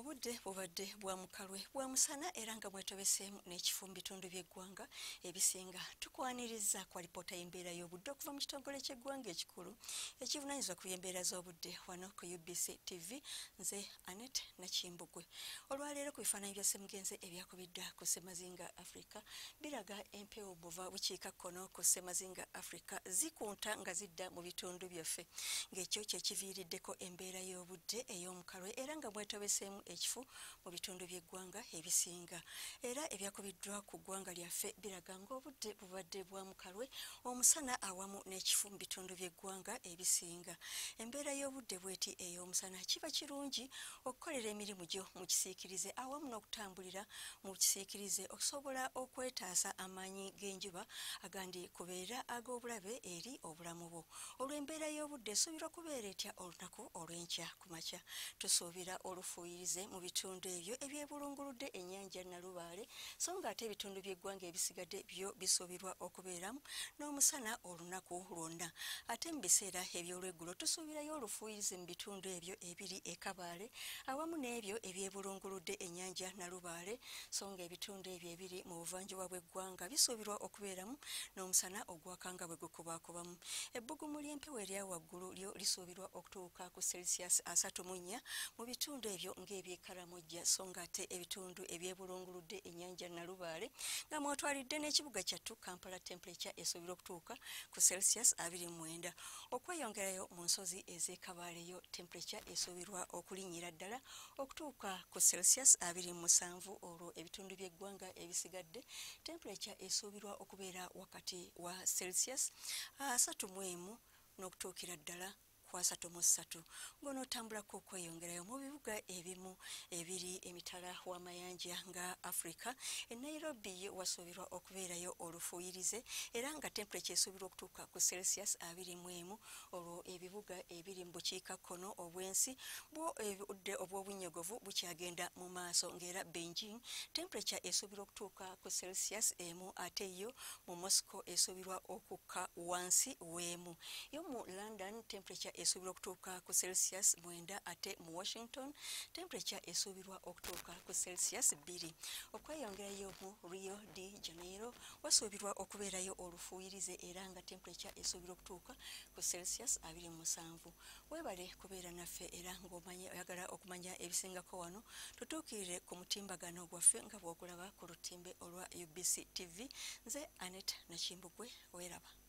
Obudde bubadde bwa mukalwe bwa musana era nga mwetobeseemu n'ekifo mu bitundu by'eggwanga ebisinga. Tukwaniriza kwa lipoota y'embeera y'obudde okuva mu kitongole ky'eggwanga ekikulu ekivunaanyizibwa ku by'embeera z'obudde wano ku UBC TV. Nze Annette Nakimbugwe. Olwaleero ku bifaananyi bya ssemugenzi ebyakubidda ku Ssemazinga Africa biraga empewo buva bukiikakkono ku Ssemazinga Africa zikunta nga zidda mu bitundu byaffe, ng'ekyo kye kiviiriddeko embeera y'obudde ey'omukalwe era nga mwetobeseemu ekifo mu bitundu by'eggwanga ebisinga. Era ebyakubiddwa ku ggwanga lyaffe biraga ng'obudde bubadde bwa mukalwe, omusana awamu n'ekifo mu bitundu by'eggwanga ebisinga. Embeera y'obudde bw'eti ey'omusana kiba kirungi okukolera emirimu gyo mu kisiikirize awamu n'okutambulira mu kisiikirize okusobola okwetaasa amaanyi g'enjuba agandi kubeera ag'obulabe eri obulamu bwo. Olw'embeera y'obudde esuubirwa kubeera etya olunaku olw'enkya ku makya. Tusuubira olufuuyirize mu bitundu ebyo ebyebulunguludde ennyanja Nalubaale, so nga ate ebitundu by'eggwanga ebisigadde byo bisuubirwa okubeeramu n'omusana olunaku lwonna. Ate mu biseera eby'olweggulo tusuubirayo olufuuyirize mu bitundu ebyo ebiri e Kabaale awamu n'ebyo ebyebulunguludde ennyanja Nalubaale, so nga ebitundu ebyo ebiri mu buvanjuba bw'eggwanga bisuubirwa okubeeramu n'omusana ogwakanga bwe gukubaakubamu. Ebbugumu ly'empewo erya waggulu lyo lisuubirwa okutuuka ku Celsius 34 mu bitundu ebyo ng'eby'Ekaramoja, so nga ate ebitundu ebyebulunguludde ennyanja Nalubaale nga mwotwalidde n'ekibuga kyattu Kampala temperature esuubirwa okutuuka ku Celsius 29. Okweyongerayo mu nsozi ez'e Kabaale yo temperature esuubirwa okulinnyira ddala okutuuka ku Celsius 27. Olwo ebitundu by'eggwanga ebisigadde temperature esuubirwa okubeera wakati wa Celsius 31 n'okutuukira ddala ku 33. Ng'onootambulako okweyongerayo mu bibuga ebimu ebiri emitala w'amayanja nga Africa, e Nairobi wasuubirwa okubeerayo olufuuyirize era nga temperature esuubirwa okutuuka ku Celsius 21. Olwo ebibuga ebiri mu bukiikakkono obw'ensi bwo obudde obw'obunyogovu bukyagenda mu maaso, ng'era Beijing temperature esuubirwa okutuuka ku Celsius 1 ate yo mu Moscow esuubirwa okukka wansi w'emu. Yo mu London temperature esuubirwa okutuuka ku Celsius 9 ate mu Washington temperature esuubirwa okutuuka ku Celsius 2. Okweyongerayo mu Rio de Janeiro wasuubirwa okubeerayo olufuuyirize era nga temperature esuubirwa okutuuka ku Celsius 27. Weebale kubeera naffe era ng'oyagala okumanya ebisingako wano, tutuukirire ku mutimbagano gwaffe nga bw'okulaba ku lutimbe olwa UBC TV. Nze Annette Nakimbugwe, weeraba.